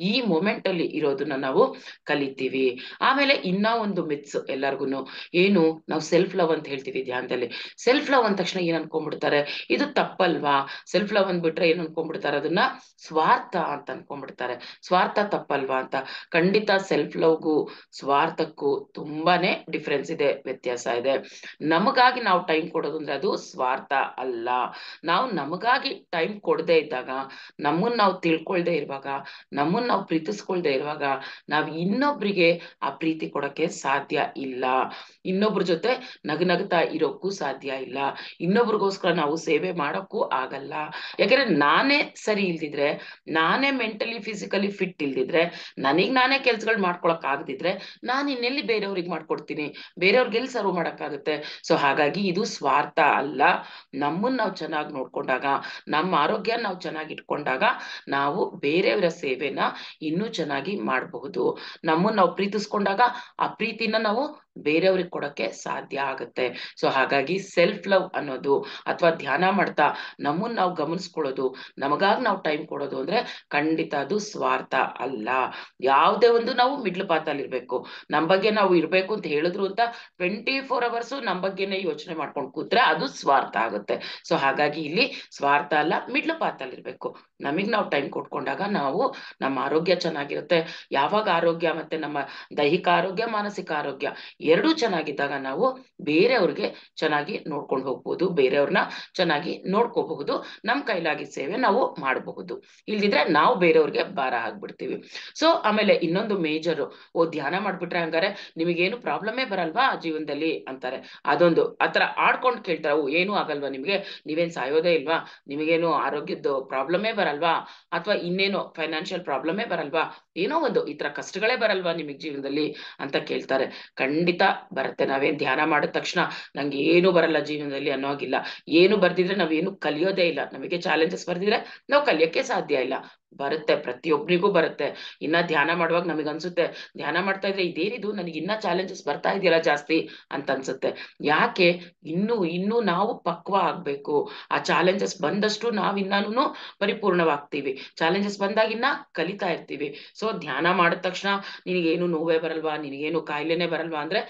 ಈ ಮೊಮೆಂಟ್ ಅಲ್ಲಿ ಇರೋದನ್ನ ನಾವು ಕಲಿತೀವಿ. ಆಮೇಲೆ ಇನ್ನ ಒಂದು ಮಿತ್ಸ್ ಎಲ್ಲಾರ್ಗುನು, ಏನು, ನಾವು ಸೆಲ್ಫ್ ಲವ್ ಅಂತ ಹೇಳ್ತೀವಿ ಧ್ಯಾನದಲ್ಲಿ. ಸೆಲ್ಫ್ ಲವ್ ಅಂದ ತಕ್ಷಣ ಏನ್ ಅನ್ಕೊಂಡ್ಬಿಡ್ತಾರೆ, ಇದು ತಪ್ಪಲ್ವಾ, ಸೆಲ್ಫ್ ಲವ್ ಅಂದ್ಬಿಟ್ರೆ ಏನ್ ಅನ್ಕೊಂಡ್ಬಿಡ್ತಾರೆ, ಅದನ್ನ ಸ್ವಾರ್ಥ ಅಂತ ಅನ್ಕೊಂಡ್ಬಿಡ್ತಾರೆ. ಸ್ವಾರ್ಥ ತಪ್ಪಲ್ವಾ ಅಂತ. ಖಂಡಿತ ಸೆಲ್ಫ್ ಲವ್ಗೂ ಸ್ವಾರ್ಥಕ್ಕೂ ತುಂಬಾನೇ ಡಿಫ್ರೆನ್ಸ್ ಇದೆ, ವ್ಯತ್ಯಾಸ ಇದೆ. ನಮಗಾಗಿ ನಾವು ಟೈಮ್ ಕೊಡೋದು ಅಂದ್ರೆ ಅದು ಸ್ವಾರ್ಥ ಅಲ್ಲ. ನಾವು ನಮಗಾಗಿ ಟೈಮ್ ಕೊಡದೇ ಇದ್ದಾಗ, ನಮ್ಮನ್ನ ನಾವು ತಿಳ್ಕೊಳ್ದೆ ಇರುವಾಗ, ನಮ್ಮನ್ನ ನಾವು ಪ್ರೀತಿಸ್ಕೊಳ್ದೆ ಇರುವಾಗ, ನಾವ್ ಇನ್ನೊಬ್ರಿಗೆ ಆ ಪ್ರೀತಿ ಕೊಡಕ್ಕೆ ಸಾಧ್ಯ ಇಲ್ಲ. ಇನ್ನೊಬ್ರ ಜೊತೆ ನಗನಗ್ತಾ ಇರೋಕ್ಕೂ ಸಾಧ್ಯ ಇಲ್ಲ. ಇನ್ನೊಬ್ರಿಗೋಸ್ಕರ ನಾವು ಸೇವೆ ಮಾಡೋಕ್ಕೂ ಆಗಲ್ಲ. ಯಾಕಂದ್ರೆ ನಾನೇ ಸರಿ ಇಲ್ದಿದ್ರೆ, ನಾನೇ ಮೆಂಟಲಿ ಫಿಸಿಕಲಿ ಫಿಟ್ ಇಲ್ದಿದ್ರೆ, ನನಗ್ ನಾನೇ ಕೆಲ್ಸಗಳು ಮಾಡ್ಕೊಳಕ್ ಆಗದಿದ್ರೆ, ನಾನು ಇನ್ನೆಲ್ಲಿ ಬೇರೆಯವ್ರಿಗೆ ಮಾಡ್ಕೊಡ್ತೀನಿ, ಬೇರೆಯವ್ರಿಗೆ ಎಲ್ಲಿ ಸರ್ವ್ ಮಾಡಕ್ಕಾಗುತ್ತೆ. ಸೊ ಹಾಗಾಗಿ ಇದು ಸ್ವಾರ್ಥ ಅಲ್ಲ. ನಮ್ಮನ್ನ ನಾವು ಚೆನ್ನಾಗಿ ನೋಡ್ಕೊಂಡಾಗ, ನಮ್ಮ ಆರೋಗ್ಯ ನಾವು ಚೆನ್ನಾಗಿ ಇಟ್ಕೊಂಡಾಗ, ನಾವು ಬೇರೆಯವರ ಸೇವೆನ ಇನ್ನೂ ಚೆನ್ನಾಗಿ ಮಾಡಬಹುದು. ನಮ್ಮನ್ನ ನಾವು ಪ್ರೀತಿಸ್ಕೊಂಡಾಗ ಆ ಪ್ರೀತಿನ ನಾವು ಬೇರೆಯವ್ರಿಗೆ ಕೊಡಕ್ಕೆ ಸಾಧ್ಯ ಆಗುತ್ತೆ. ಸೊ ಹಾಗಾಗಿ ಸೆಲ್ಫ್ ಲವ್ ಅನ್ನೋದು, ಅಥವಾ ಧ್ಯಾನ ಮಾಡ್ತಾ ನಮ್ಮನ್ನ ನಾವು ಗಮನಿಸ್ಕೊಳ್ಳೋದು, ನಮಗಾಗಿ ನಾವು ಟೈಮ್ ಕೊಡೋದು ಅಂದ್ರೆ ಖಂಡಿತ ಅದು ಸ್ವಾರ್ಥ ಅಲ್ಲ. ಯಾವುದೇ ಒಂದು ನಾವು ಮಿಡ್ಲ್ ಪಾತ್ ಅಲ್ಲಿ ಇರ್ಬೇಕು. ನಮ್ ಬಗ್ಗೆ ನಾವು ಇರ್ಬೇಕು ಅಂತ ಹೇಳಿದ್ರು ಅಂತ 24 hours ನಮ್ ಬಗ್ಗೆನೇ ಯೋಚನೆ ಮಾಡ್ಕೊಂಡು ಕೂತ್ರೆ ಅದು ಸ್ವಾರ್ಥ ಆಗುತ್ತೆ. ಸೊ ಹಾಗಾಗಿ ಇಲ್ಲಿ ಸ್ವಾರ್ಥ ಅಲ್ಲ, ಮಿಡ್ಲ್ ಪಾತ್ ಅಲ್ಲಿ ಇರ್ಬೇಕು. ನಮಗ್ ನಾವು ಟೈಮ್ ಕೊಟ್ಕೊಂಡಾಗ ನಾವು, ನಮ್ಮ ಆರೋಗ್ಯ ಚೆನ್ನಾಗಿರುತ್ತೆ. ಯಾವಾಗ ಆರೋಗ್ಯ, ಮತ್ತೆ ನಮ್ಮ ದೈಹಿಕ ಆರೋಗ್ಯ, ಮಾನಸಿಕ ಆರೋಗ್ಯ ಎರಡೂ ಚೆನ್ನಾಗಿದ್ದಾಗ ನಾವು ಬೇರೆಯವ್ರಿಗೆ ಚೆನ್ನಾಗಿ ನೋಡ್ಕೊಂಡು ಹೋಗ್ಬೋದು, ಬೇರೆಯವ್ರನ್ನ ಚೆನ್ನಾಗಿ ನೋಡ್ಕೋಬಹುದು, ನಮ್ ಕೈಲಾಗಿ ಸೇವೆ ನಾವು ಮಾಡಬಹುದು. ಇಲ್ದಿದ್ರೆ ನಾವು ಬೇರೆಯವ್ರಿಗೆ ಭಾರ ಆಗ್ಬಿಡ್ತೀವಿ. ಸೊ ಆಮೇಲೆ ಇನ್ನೊಂದು ಮೇಜರು, ಓ ಧ್ಯಾನ ಮಾಡ್ಬಿಟ್ರೆ ಹಂಗಾರೆ ನಿಮಗೇನು ಪ್ರಾಬ್ಲಮೇ ಬರಲ್ವಾ ಜೀವನದಲ್ಲಿ ಅಂತಾರೆ. ಅದೊಂದು ಆತರ ಆಡ್ಕೊಂಡು ಕೇಳ್ತಾರೆ, ಓ ಏನೂ ಆಗಲ್ವಾ ನಿಮ್ಗೆ, ನೀವೇನ್ ಸಾಯೋದೇ ಇಲ್ವಾ, ನಿಮಗೇನು ಆರೋಗ್ಯದ ಪ್ರಾಬ್ಲಮೇ ಬರಲ್ವಾ, ಅಥವಾ ಇನ್ನೇನು ಫೈನಾನ್ಷಿಯಲ್ ಪ್ರಾಬ್ಲಮೇ ಬರಲ್ವಾ, ಏನೋ ಒಂದು ಈ ತರ ಕಷ್ಟಗಳೇ ಬರಲ್ವಾ ನಿಮಗ್ ಜೀವನದಲ್ಲಿ ಅಂತ ಕೇಳ್ತಾರೆ. ಖಂಡಿತ ಖಂಡಿತ ಬರುತ್ತೆ. ನಾವೇನ್ ಧ್ಯಾನ ಮಾಡಿದ ತಕ್ಷಣ ನಂಗೆ ಏನು ಬರಲ್ಲ ಜೀವನದಲ್ಲಿ ಅನ್ನೋಗಿಲ್ಲ. ಏನು ಬರ್ದಿದ್ರೆ ನಾವೇನು ಕಲಿಯೋದೇ ಇಲ್ಲ. ನಮಗೆ ಚಾಲೆಂಜಸ್ ಬರ್ದಿದ್ರೆ ನಾವು ಕಲಿಯಕ್ಕೆ ಸಾಧ್ಯ ಇಲ್ಲ. ಬರುತ್ತೆ, ಪ್ರತಿಯೊಬ್ಬರಿಗೂ ಬರುತ್ತೆ. ಇನ್ನ ಧ್ಯಾನ ಮಾಡುವಾಗ ನಮಗೆ ಅನ್ಸುತ್ತೆ, ಧ್ಯಾನ ಮಾಡ್ತಾ ಇದ್ರೆ ಇದೇನಿದು ನನಗೆ ಇನ್ನ ಚಾಲೆಂಜಸ್ ಬರ್ತಾ ಇದೆಯಲ್ಲ ಜಾಸ್ತಿ ಅಂತ ಅನ್ಸುತ್ತೆ. ಯಾಕೆ? ಇನ್ನು ನಾವು ಪಕ್ವ ಆಗ್ಬೇಕು. ಆ ಚಾಲೆಂಜಸ್ ಬಂದಷ್ಟು ನಾವಿನ್ನಾನು ಪರಿಪೂರ್ಣವಾಗ್ತೀವಿ. ಚಾಲೆಂಜಸ್ ಬಂದಾಗಿನ್ನ ಕಲಿತಾ ಇರ್ತೀವಿ. ಸೊ ಧ್ಯಾನ ಮಾಡಿದ ತಕ್ಷಣ ನಿನಗೇನು ನೋವೇ ಬರಲ್ವಾ, ನಿನಗೇನು ಕಾಯಿಲೆನೆ ಬರಲ್ವಾ ಅಂದ್ರೆ,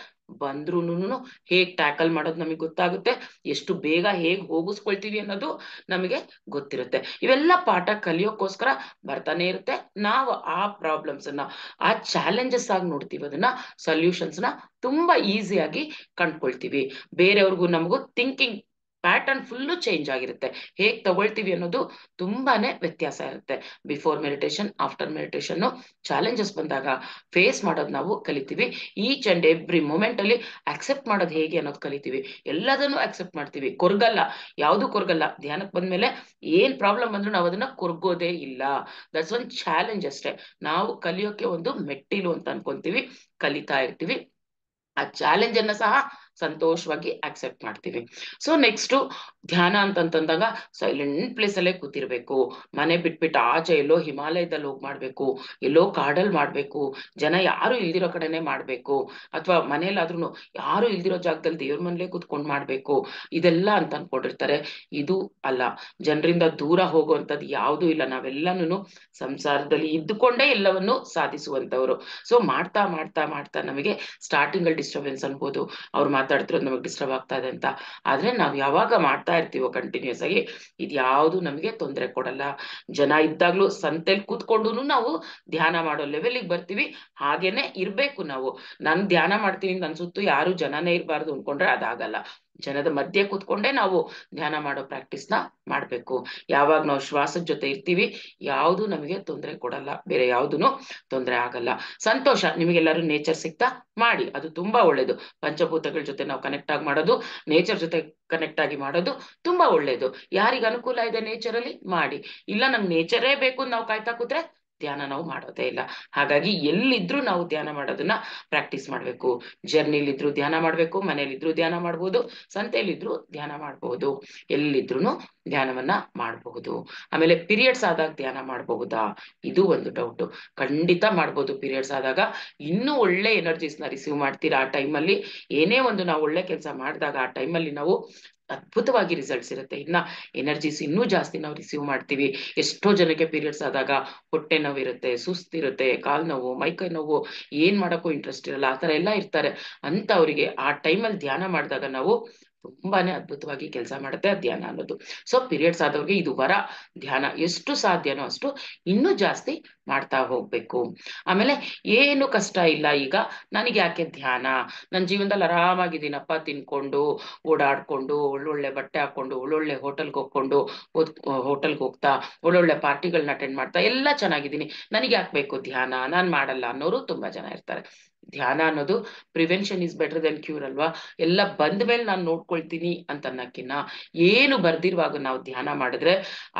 ಬಂದ್ರೂನು ಹೇಗ್ ಟ್ಯಾಕಲ್ ಮಾಡೋದು ನಮಗೆ ಗೊತ್ತಾಗುತ್ತೆ. ಎಷ್ಟು ಬೇಗ ಹೇಗ್ ಹೋಗಿಸ್ಕೊಳ್ತೀವಿ ಅನ್ನೋದು ನಮಗೆ ಗೊತ್ತಿರುತ್ತೆ. ಇವೆಲ್ಲ ಪಾಠ ಕಲಿಯೋಕ್ಕೋಸ್ಕರ ಬರ್ತಾನೆ ಇರುತ್ತೆ. ನಾವು ಆ ಪ್ರಾಬ್ಲಮ್ಸ್ ಅನ್ನ, ಆ ಚಾಲೆಂಜಸ್ ಆಗಿ ನೋಡ್ತೀವಿ. ಅದನ್ನ ಸೊಲ್ಯೂಷನ್ಸ್ ನ ತುಂಬಾ ಈಸಿಯಾಗಿ ಕಂಡ್ಕೊಳ್ತೀವಿ. ಬೇರೆಯವ್ರಿಗೂ ನಮಗೂ ಥಿಂಕಿಂಗ್ ಪ್ಯಾಟರ್ನ್ ಫುಲ್ಲು ಚೇಂಜ್ ಆಗಿರುತ್ತೆ. ಹೇಗ್ ತಗೊಳ್ತೀವಿ ಅನ್ನೋದು ತುಂಬಾನೇ ವ್ಯತ್ಯಾಸ ಇರುತ್ತೆ. Before meditation, after meditation challenges ಬಂದಾಗ ಫೇಸ್ ಮಾಡೋದು ನಾವು ಕಲಿತೀವಿ. ಈಚ್ ಅಂಡ್ ಎವ್ರಿ ಮೂಮೆಂಟ್ ಅಲ್ಲಿ ಅಕ್ಸೆಪ್ಟ್ ಮಾಡೋದು ಹೇಗೆ ಅನ್ನೋದು ಕಲಿತೀವಿ. ಎಲ್ಲದನ್ನು ಅಕ್ಸೆಪ್ಟ್ ಮಾಡ್ತೀವಿ, ಕೊರ್ಗಲ್ಲ, ಯಾವುದು ಕೊರ್ಗಲ್ಲ. ಧ್ಯಾನಕ್ಕೆ ಬಂದ್ಮೇಲೆ ಏನ್ ಪ್ರಾಬ್ಲಮ್ ಬಂದ್ರು ನಾವು ಅದನ್ನ ಕೊರ್ಗೋದೇ ಇಲ್ಲ. ದಟ್ಸ್ ಒನ್ ಚಾಲೆಂಜ್ ಅಷ್ಟೇ. ನಾವು ಕಲಿಯೋಕೆ ಒಂದು ಮೆಟ್ಟಿಲು ಅಂತ ಅನ್ಕೊಂತೀವಿ, ಕಲಿತಾ ಇರ್ತೀವಿ. ಆ ಚಾಲೆಂಜ್ ಅನ್ನ ಸಹ ಸಂತೋಷವಾಗಿ ಅಕ್ಸೆಪ್ಟ್ ಮಾಡ್ತೀವಿ. ಸೊ ನೆಕ್ಸ್ಟ್, ಧ್ಯಾನ ಅಂತಂತಂದಾಗ ಸೈಲೆಂಟ್ ಪ್ಲೇಸ್ ಅಲ್ಲೇ ಕೂತಿರ್ಬೇಕು. ಮನೆ ಬಿಟ್ಬಿಟ್ಟು ಆಚೆ ಎಲ್ಲೋ ಹಿಮಾಲಯದಲ್ಲಿ ಹೋಗಿ ಮಾಡ್ಬೇಕು, ಎಲ್ಲೋ ಕಾಡಲ್ಲಿ ಮಾಡ್ಬೇಕು, ಜನ ಯಾರು ಇಲ್ದಿರೋ ಕಡೆನೆ ಮಾಡ್ಬೇಕು, ಅಥವಾ ಮನೇಲಾದ್ರೂ ಯಾರು ಇಲ್ದಿರೋ ಜಾಗದಲ್ಲಿ ದೇವ್ರ ಮನೇಲೆ ಕೂತ್ಕೊಂಡ್ ಮಾಡ್ಬೇಕು, ಇದೆಲ್ಲ ಅಂತ ಅನ್ಕೊಂಡಿರ್ತಾರೆ. ಇದು ಅಲ್ಲ. ಜನರಿಂದ ದೂರ ಹೋಗುವಂಥದ್ದು ಯಾವುದೂ ಇಲ್ಲ. ನಾವೆಲ್ಲನೂ ಸಂಸಾರದಲ್ಲಿ ಇದ್ದುಕೊಂಡೇ ಎಲ್ಲವನ್ನು ಸಾಧಿಸುವಂತವ್ರು. ಸೊ ಮಾಡ್ತಾ ಮಾಡ್ತಾ ಮಾಡ್ತಾ ನಮಗೆ ಸ್ಟಾರ್ಟಿಂಗ್ ಅಲ್ಲಿ ಡಿಸ್ಟರ್ಬೆನ್ಸ್ ಅನ್ಬೋದು, ಅವ್ರು ಮಾತಾಡ್ತಿರೋದು ನಮಗೆ ಡಿಸ್ಟರ್ಬ್ ಆಗ್ತಾ ಇದೆ ಅಂತ. ಆದ್ರೆ ನಾವ್ ಯಾವಾಗ ಮಾಡ್ತಾ ಇರ್ತೀವೋ ಕಂಟಿನ್ಯೂಸ್ ಆಗಿ, ಇದ್ಯಾವುದು ನಮಗೆ ತೊಂದರೆ ಕೊಡಲ್ಲ. ಜನ ಇದ್ದಾಗ್ಲೂ ಸಂತೆಲ್ ಕೂತ್ಕೊಂಡು ನಾವು ಧ್ಯಾನ ಮಾಡೋ ಲೆವೆಲ್ಗೆ ಬರ್ತೀವಿ. ಹಾಗೇನೆ ಇರ್ಬೇಕು ನಾವು. ನಾನ್ ಧ್ಯಾನ ಮಾಡ್ತೀನಿ ಅಂತ ಅನ್ಸುತ್ತು, ಯಾರು ಜನನೇ ಇರಬಾರ್ದು ಅನ್ಕೊಂಡ್ರೆ ಅದಾಗಲ್ಲ. ಜನದ ಮಧ್ಯೆ ಕೂತ್ಕೊಂಡೇ ನಾವು ಧ್ಯಾನ ಮಾಡೋ ಪ್ರಾಕ್ಟೀಸ್ ನ ಮಾಡ್ಬೇಕು. ಯಾವಾಗ ನಾವು ಶ್ವಾಸದ ಜೊತೆ ಇರ್ತೀವಿ, ಯಾವುದು ನಮಗೆ ತೊಂದರೆ ಕೊಡಲ್ಲ, ಬೇರೆ ಯಾವ್ದೂನು ತೊಂದರೆ ಆಗಲ್ಲ. ಸಂತೋಷ, ನಿಮಗೆಲ್ಲರೂ ನೇಚರ್ ಸಿಗ್ತಾ ಮಾಡಿ, ಅದು ತುಂಬಾ ಒಳ್ಳೇದು. ಪಂಚಭೂತಗಳ ಜೊತೆ ನಾವು ಕನೆಕ್ಟ್ ಆಗಿ ಮಾಡೋದು, ನೇಚರ್ ಜೊತೆ ಕನೆಕ್ಟ್ ಆಗಿ ಮಾಡೋದು ತುಂಬಾ ಒಳ್ಳೇದು. ಯಾರಿಗ ಅನುಕೂಲ ಇದೆ ನೇಚರ್ ಅಲ್ಲಿ ಮಾಡಿ. ಇಲ್ಲ ನಂಗೆ ನೇಚರೇ ಬೇಕು ನಾವು ಕಾಯ್ತಾ ಕೂತ್ರೆ ಧ್ಯಾನ ನಾವು ಮಾಡೋದೇ ಇಲ್ಲ. ಹಾಗಾಗಿ ಎಲ್ಲಿದ್ರು ನಾವು ಧ್ಯಾನ ಮಾಡೋದನ್ನ ಪ್ರಾಕ್ಟೀಸ್ ಮಾಡ್ಬೇಕು. ಜರ್ನಿಲಿದ್ರು ಧ್ಯಾನ ಮಾಡ್ಬೇಕು, ಮನೇಲಿದ್ರು ಧ್ಯಾನ ಮಾಡ್ಬೋದು, ಸಂತೆಯಲ್ಲಿದ್ರು ಧ್ಯಾನ ಮಾಡ್ಬಹುದು, ಎಲ್ಲಿದ್ರು ಧ್ಯಾನವನ್ನ ಮಾಡಬಹುದು. ಆಮೇಲೆ ಪೀರಿಯಡ್ಸ್ ಆದಾಗ ಧ್ಯಾನ ಮಾಡಬಹುದಾ? ಇದು ಒಂದು ಡೌಟ್. ಖಂಡಿತ ಮಾಡ್ಬೋದು. ಪೀರಿಯಡ್ಸ್ ಆದಾಗ ಇನ್ನೂ ಒಳ್ಳೆ ಎನರ್ಜೀಸ್ ನ ರಿಸೀವ್ ಮಾಡ್ತೀರಾ. ಆ ಟೈಮಲ್ಲಿ ಏನೇ ಒಂದು ನಾವು ಒಳ್ಳೆ ಕೆಲಸ ಮಾಡಿದಾಗ ಆ ಟೈಮಲ್ಲಿ ನಾವು ಅದ್ಭುತವಾಗಿ ರಿಸಲ್ಟ್ಸ್ ಇರುತ್ತೆ. ಇನ್ನ ಎನರ್ಜೀಸ್ ಇನ್ನೂ ಜಾಸ್ತಿ ನಾವು ರಿಸೀವ್ ಮಾಡ್ತೀವಿ. ಎಷ್ಟೋ ಜನಕ್ಕೆ ಪೀರಿಯಡ್ಸ್ ಆದಾಗ ಹೊಟ್ಟೆ ನೋವು ಇರುತ್ತೆ, ಸುಸ್ತಿರುತ್ತೆ, ಕಾಲ್ ನೋವು, ಮೈಕೈ ನೋವು, ಏನ್ ಮಾಡಕ್ಕೂ ಇಂಟ್ರೆಸ್ಟ್ ಇರಲ್ಲ, ಆ ತರ ಎಲ್ಲ ಇರ್ತಾರೆ. ಅಂತ ಅವರಿಗೆ ಆ ಟೈಮಲ್ಲಿ ಧ್ಯಾನ ಮಾಡಿದಾಗ ನಾವು ತುಂಬಾನೇ ಅದ್ಭುತವಾಗಿ ಕೆಲಸ ಮಾಡುತ್ತೆ ಆ ಧ್ಯಾನ ಅನ್ನೋದು. ಸೊ ಪೀರಿಯಡ್ಸ್ ಆದವ್ರಿಗೆ ಇದು ವರ. ಧ್ಯಾನ ಎಷ್ಟು ಸಾಧ್ಯನೋ ಅಷ್ಟು ಇನ್ನೂ ಜಾಸ್ತಿ ಮಾಡ್ತಾ ಹೋಗ್ಬೇಕು. ಆಮೇಲೆ ಏನು ಕಷ್ಟ ಇಲ್ಲ. ಈಗ ನನಗೆ ಯಾಕೆ ಧ್ಯಾನ, ನನ್ನ ಜೀವನದಲ್ಲಿ ಆರಾಮಾಗಿದ್ದೀನಪ್ಪ, ತಿನ್ಕೊಂಡು ಓಡಾಡ್ಕೊಂಡು ಒಳ್ಳೊಳ್ಳೆ ಬಟ್ಟೆ ಹಾಕೊಂಡು ಒಳ್ಳೊಳ್ಳೆ ಹೋಟೆಲ್ಗೆ ಹೋಗ್ಕೊಂಡು ಹೋಟೆಲ್ಗೆ ಹೋಗ್ತಾ ಒಳ್ಳೊಳ್ಳೆ ಪಾರ್ಟಿಗಳನ್ನ ಅಟೆಂಡ್ ಮಾಡ್ತಾ ಎಲ್ಲ ಚೆನ್ನಾಗಿದ್ದೀನಿ, ನನಗೆ ಯಾಕೆ ಬೇಕು ಧ್ಯಾನ, ನಾನ್ ಮಾಡಲ್ಲ ಅನ್ನೋರು ತುಂಬಾ ಜನ ಇರ್ತಾರೆ. ಧ್ಯಾನ ಅನ್ನೋದು prevention is better then cure ಅಲ್ವಾ. ಎಲ್ಲ ಬಂದ ಮೇಲೆ ನಾನು ನೋಡ್ಕೊಳ್ತೀನಿ ಅಂತ ಅನ್ನಕ್ಕಿನ್ನ ಏನು ಬರ್ದಿರುವಾಗ ನಾವು ಧ್ಯಾನ ಮಾಡಿದ್ರೆ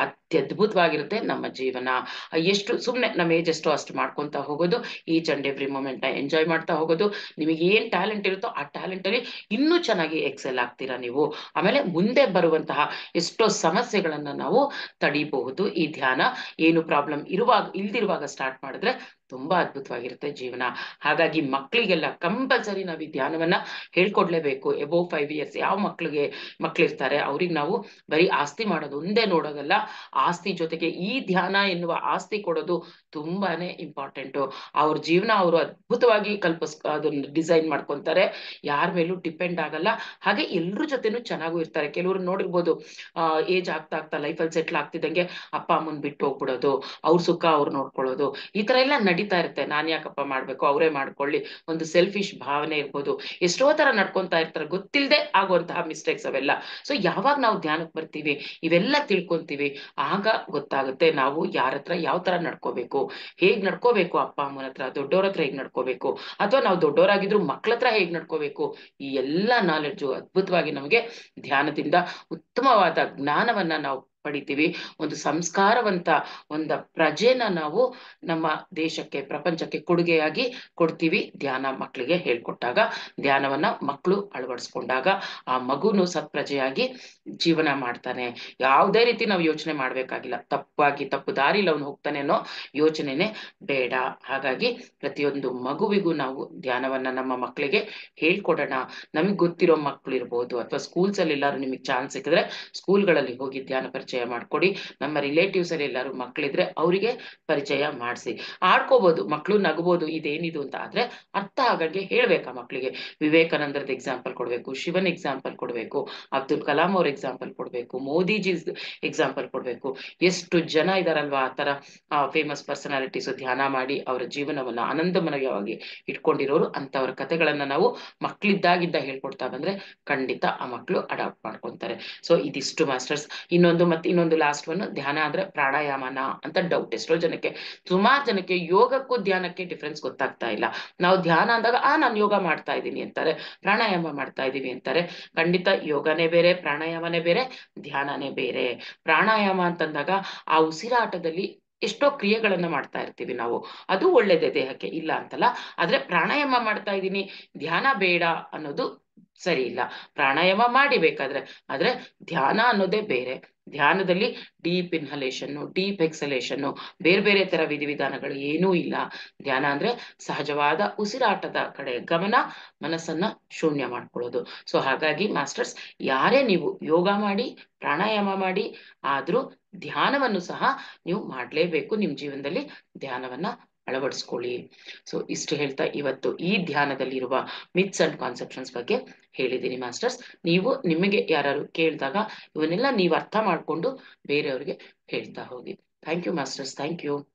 ಅತ್ಯದ್ಭುತವಾಗಿರುತ್ತೆ ನಮ್ಮ ಜೀವನ. ಎಷ್ಟು ಸುಮ್ಮನೆ ನಮ್ಮ ಏಜ್ ಎಷ್ಟೋ ಅಷ್ಟು ಮಾಡ್ಕೊಂತ ಹೋಗೋದು, ಈಚ್ ಅಂಡ್ ಎವ್ರಿ ಮೂಮೆಂಟ್ ನ ಎಂಜಾಯ್ ಮಾಡ್ತಾ ಹೋಗೋದು. ನಿಮಗೆ ಏನ್ ಟ್ಯಾಲೆಂಟ್ ಇರುತ್ತೋ ಆ ಟ್ಯಾಲೆಂಟ್ ಅಲ್ಲಿ ಇನ್ನೂ ಚೆನ್ನಾಗಿ ಎಕ್ಸೆಲ್ ಆಗ್ತೀರಾ ನೀವು. ಆಮೇಲೆ ಮುಂದೆ ಬರುವಂತಹ ಎಷ್ಟೋ ಸಮಸ್ಯೆಗಳನ್ನ ನಾವು ತಡಿಬಹುದು. ಈ ಧ್ಯಾನ ಏನು ಪ್ರಾಬ್ಲಮ್ ಇಲ್ದಿರುವಾಗ ಸ್ಟಾರ್ಟ್ ಮಾಡಿದ್ರೆ ತುಂಬಾ ಅದ್ಭುತವಾಗಿರುತ್ತೆ ಜೀವನ. ಹಾಗಾಗಿ ಮಕ್ಕಳಿಗೆಲ್ಲ ಕಂಪಲ್ಸರಿ ನಾವು ಈ ಧ್ಯಾನವನ್ನ ಹೇಳ್ಕೊಡ್ಲೇಬೇಕು. ಎಬೋವ್ 5 years ಯಾವ ಮಕ್ಳಿರ್ತಾರೆ ಅವ್ರಿಗೆ ನಾವು ಬರೀ ಆಸ್ತಿ ಮಾಡೋದು ಒಂದೇ ನೋಡೋದಲ್ಲ, ಆಸ್ತಿ ಜೊತೆಗೆ ಈ ಧ್ಯಾನ ಎನ್ನುವ ಆಸ್ತಿ ಕೊಡೋದು ತುಂಬಾನೇ ಇಂಪಾರ್ಟೆಂಟ್. ಅವ್ರ ಜೀವನ ಅವರು ಅದ್ಭುತವಾಗಿ ಅದನ್ನ ಡಿಸೈನ್ ಮಾಡ್ಕೊಂತಾರೆ, ಯಾರ ಮೇಲೂ ಡಿಪೆಂಡ್ ಆಗಲ್ಲ. ಹಾಗೆ ಎಲ್ರ ಜೊತೆನೂ ಚೆನ್ನಾಗೂ ಇರ್ತಾರೆ. ಕೆಲವರು ನೋಡಿರ್ಬೋದು, ಏಜ್ ಆಗ್ತಾ ಆಗ್ತಾ ಲೈಫಲ್ಲಿ ಸೆಟ್ಲ್ ಆಗ್ತಿದ್ದಂಗೆ ಅಪ್ಪ ಅಮ್ಮನ್ ಬಿಟ್ಟು ಹೋಗ್ಬಿಡೋದು, ಅವ್ರ ಸುಖ ಅವ್ರು ನೋಡ್ಕೊಳ್ಳೋದು, ಈ ತರ ಎಲ್ಲ ನಡೀತಾ ಇರುತ್ತೆ. ನಾನ್ ಯಾಕಪ್ಪ ಮಾಡ್ಬೇಕು, ಅವರೇ ಮಾಡ್ಕೊಳ್ಳಿ, ಒಂದು ಸೆಲ್ಫಿಶ್ ಭಾವನೆ ಇರ್ಬೋದು. ಎಷ್ಟೋ ತರ ನಡ್ಕೊಂತಾ ಇರ್ತಾರೆ, ಗೊತ್ತಿಲ್ಲದೆ ಆಗುವಂತಹ ಮಿಸ್ಟೇಕ್ಸ್ ಅವೆಲ್ಲ. ಸೊ ಯಾವಾಗ ನಾವು ಧ್ಯಾನಕ್ಕೆ ಬರ್ತೀವಿ, ಇವೆಲ್ಲ ತಿಳ್ಕೊಂತೀವಿ, ಆಗ ಗೊತ್ತಾಗುತ್ತೆ ನಾವು ಯಾರ ಹತ್ರ ಯಾವ ತರ ನಡ್ಕೋಬೇಕು, ಹೇಗ್ ನಡ್ಕೋಬೇಕು, ಅಪ್ಪ ಅಮ್ಮನ ಹತ್ರ, ದೊಡ್ಡವ್ರ ಹತ್ರ ಹೇಗ್ ನಡ್ಕೋಬೇಕು, ಅಥವಾ ನಾವು ದೊಡ್ಡವರಾಗಿದ್ರು ಮಕ್ಳ ಹತ್ರ ಹೇಗ್ ನಡ್ಕೋಬೇಕು. ಈ ಎಲ್ಲ ನಾಲೆಡ್ಜು ಅದ್ಭುತವಾಗಿ ನಮಗೆ ಧ್ಯಾನದಿಂದ ಉತ್ತಮವಾದ ಜ್ಞಾನವನ್ನ ನಾವು ಪಡಿತೀವಿ. ಒಂದು ಸಂಸ್ಕಾರವಂತ ಒಂದು ಪ್ರಜೆನ ನಾವು ನಮ್ಮ ದೇಶಕ್ಕೆ, ಪ್ರಪಂಚಕ್ಕೆ ಕೊಡುಗೆಯಾಗಿ ಕೊಡ್ತೀವಿ ಧ್ಯಾನ ಮಕ್ಕಳಿಗೆ ಹೇಳ್ಕೊಟ್ಟಾಗ. ಧ್ಯಾನವನ್ನ ಮಕ್ಕಳು ಅಳವಡಿಸ್ಕೊಂಡಾಗ ಆ ಮಗುನು ಸತ್ಪ್ರಜೆಯಾಗಿ ಜೀವನ ಮಾಡ್ತಾನೆ. ಯಾವುದೇ ರೀತಿ ನಾವು ಯೋಚನೆ ಮಾಡ್ಬೇಕಾಗಿಲ್ಲ, ತಪ್ಪು ದಾರಿಲಿ ಅವನು ಹೋಗ್ತಾನೆ ಅನ್ನೋ ಯೋಚನೆನೆ ಬೇಡ. ಹಾಗಾಗಿ ಪ್ರತಿಯೊಂದು ಮಗುವಿಗೂ ನಾವು ಧ್ಯಾನವನ್ನ ನಮ್ಮ ಮಕ್ಕಳಿಗೆ ಹೇಳ್ಕೊಡೋಣ. ನಮಗ್ ಗೊತ್ತಿರೋ ಮಕ್ಕಳು ಇರ್ಬೋದು, ಅಥವಾ ಸ್ಕೂಲ್ಸ್ ಅಲ್ಲಿ ಎಲ್ಲಾರು ನಿಮಗೆ ಚಾನ್ಸ್ ಸಿಕ್ಕಿದ್ರೆ ಸ್ಕೂಲ್ಗಳಲ್ಲಿ ಹೋಗಿ ಧ್ಯಾನ ಪರಿಚಯ ಮಾಡ್ಕೊಡಿ. ನಮ್ಮ ರಿಲೇಟಿವ್ಸ್ ಅಲ್ಲಿ ಎಲ್ಲಾರು ಮಕ್ಕಳಿದ್ರೆ ಅವರಿಗೆ ಪರಿಚಯ ಮಾಡಿಸಿ. ಆಡ್ಕೋಬಹುದು ಮಕ್ಕಳು, ನಗಬಹುದು, ಇದೇನಿದು ಅಂತ. ಆದ್ರೆ ಅರ್ಥ ಆಗಂಗೆ ಹೇಳ್ಬೇಕಾ ಮಕ್ಕಳಿಗೆ. ವಿವೇಕಾನಂದರದ ಎಕ್ಸಾಂಪಲ್ ಕೊಡ್ಬೇಕು, ಶಿವನ್ ಎಕ್ಸಾಂಪಲ್ ಕೊಡ್ಬೇಕು, ಅಬ್ದುಲ್ ಕಲಾಂ ಅವ್ರ ಎಕ್ಸಾಂಪಲ್ ಕೊಡ್ಬೇಕು, ಮೋದಿಜಿ ಎಕ್ಸಾಂಪಲ್ ಕೊಡ್ಬೇಕು. ಎಷ್ಟು ಜನ ಇದಾರಲ್ವಾ ಆ ತರ ಫೇಮಸ್ ಪರ್ಸನಾಲಿಟೀಸ್ ಧ್ಯಾನ ಮಾಡಿ ಅವರ ಜೀವನವನ್ನ ಆನಂದಮಯವಾಗಿ ಇಟ್ಕೊಂಡಿರೋರು. ಅಂತವರ ಕಥೆಗಳನ್ನ ನಾವು ಮಕ್ಕಳಿದ್ದಾಗಿದ್ದ ಹೇಳ್ಕೊಡ್ತಾ ಬಂದ್ರೆ ಖಂಡಿತ ಆ ಮಕ್ಕಳು ಅಡಾಪ್ಟ್ ಮಾಡ್ಕೊಂತಾರೆ. ಸೊ ಇದಿಷ್ಟು ಮಾಸ್ಟರ್ಸ್. ಇನ್ನೊಂದು ಲಾಸ್ಟ್ ಒನ್, ಧ್ಯಾನ ಅಂದ್ರೆ ಪ್ರಾಣಾಯಾಮನ ಅಂತ ಡೌಟ್ ಎಷ್ಟೋ ಜನಕ್ಕೆ. ಸುಮಾರು ಜನಕ್ಕೆ ಯೋಗಕ್ಕೂ ಧ್ಯಾನಕ್ಕೆ ಡಿಫ್ರೆನ್ಸ್ ಗೊತ್ತಾಗ್ತಾ ಇಲ್ಲ. ನಾವು ಧ್ಯಾನ ಅಂದಾಗ ನಾನು ಯೋಗ ಮಾಡ್ತಾ ಇದ್ದೀನಿ ಅಂತಾರೆ, ಪ್ರಾಣಾಯಾಮ ಮಾಡ್ತಾ ಇದೀವಿ ಅಂತಾರೆ. ಖಂಡಿತ ಯೋಗನೇ ಬೇರೆ, ಪ್ರಾಣಾಯಾಮನೇ ಬೇರೆ, ಧ್ಯಾನನೇ ಬೇರೆ. ಪ್ರಾಣಾಯಾಮ ಅಂತಂದಾಗ ಆ ಉಸಿರಾಟದಲ್ಲಿ ಎಷ್ಟೋ ಕ್ರಿಯೆಗಳನ್ನ ಮಾಡ್ತಾ ಇರ್ತೀವಿ ನಾವು, ಅದು ಒಳ್ಳೇದೇ ದೇಹಕ್ಕೆ, ಇಲ್ಲ ಅಂತಲ್ಲ. ಆದ್ರೆ ಪ್ರಾಣಾಯಾಮ ಮಾಡ್ತಾ ಇದ್ದೀನಿ, ಧ್ಯಾನ ಬೇಡ ಅನ್ನೋದು ಸರಿ ಇಲ್ಲ. ಪ್ರಾಣಾಯಾಮ ಮಾಡಿ ಬೇಕಾದ್ರೆ, ಆದ್ರೆ ಧ್ಯಾನ ಅನ್ನೋದೇ ಬೇರೆ. ಧ್ಯಾನದಲ್ಲಿ ಡೀಪ್ ಇನ್ಹಲೇಷನ್, ಡೀಪ್ ಎಕ್ಸಲೇಷನ್, ಬೇರೆ ಬೇರೆ ತರ ವಿಧಿವಿಧಾನಗಳು ಏನೂ ಇಲ್ಲ. ಧ್ಯಾನ ಅಂದ್ರೆ ಸಹಜವಾದ ಉಸಿರಾಟದ ಕಡೆ ಗಮನ, ಮನಸ್ಸನ್ನ ಶೂನ್ಯ ಮಾಡ್ಕೊಳ್ಳೋದು. ಸೊ ಹಾಗಾಗಿ ಮಾಸ್ಟರ್ಸ್, ಯಾರೇ ನೀವು ಯೋಗ ಮಾಡಿ, ಪ್ರಾಣಾಯಾಮ ಮಾಡಿ, ಆದ್ರೂ ಧ್ಯಾನವನ್ನು ಸಹ ನೀವು ಮಾಡ್ಲೇಬೇಕು. ನಿಮ್ ಜೀವನದಲ್ಲಿ ಧ್ಯಾನವನ್ನ ಅಳವಡಿಸ್ಕೊಳ್ಳಿ. ಸೊ ಇಷ್ಟು ಹೇಳ್ತಾ ಇವತ್ತು ಈ ಧ್ಯಾನದಲ್ಲಿರುವ ಮಿತ್ಸ್ ಅಂಡ್ ಕಾನ್ಸೆಪ್ಷನ್ಸ್ ಬಗ್ಗೆ ಹೇಳಿದ್ದೀನಿ ಮಾಸ್ಟರ್ಸ್. ನೀವು ನಿಮಗೆ ಯಾರು ಕೇಳಿದಾಗ ಇವನ್ನೆಲ್ಲ ನೀವು ಅರ್ಥ ಮಾಡ್ಕೊಂಡು ಬೇರೆಯವ್ರಿಗೆ ಹೇಳ್ತಾ ಹೋಗಿ. Thank you masters, thank you.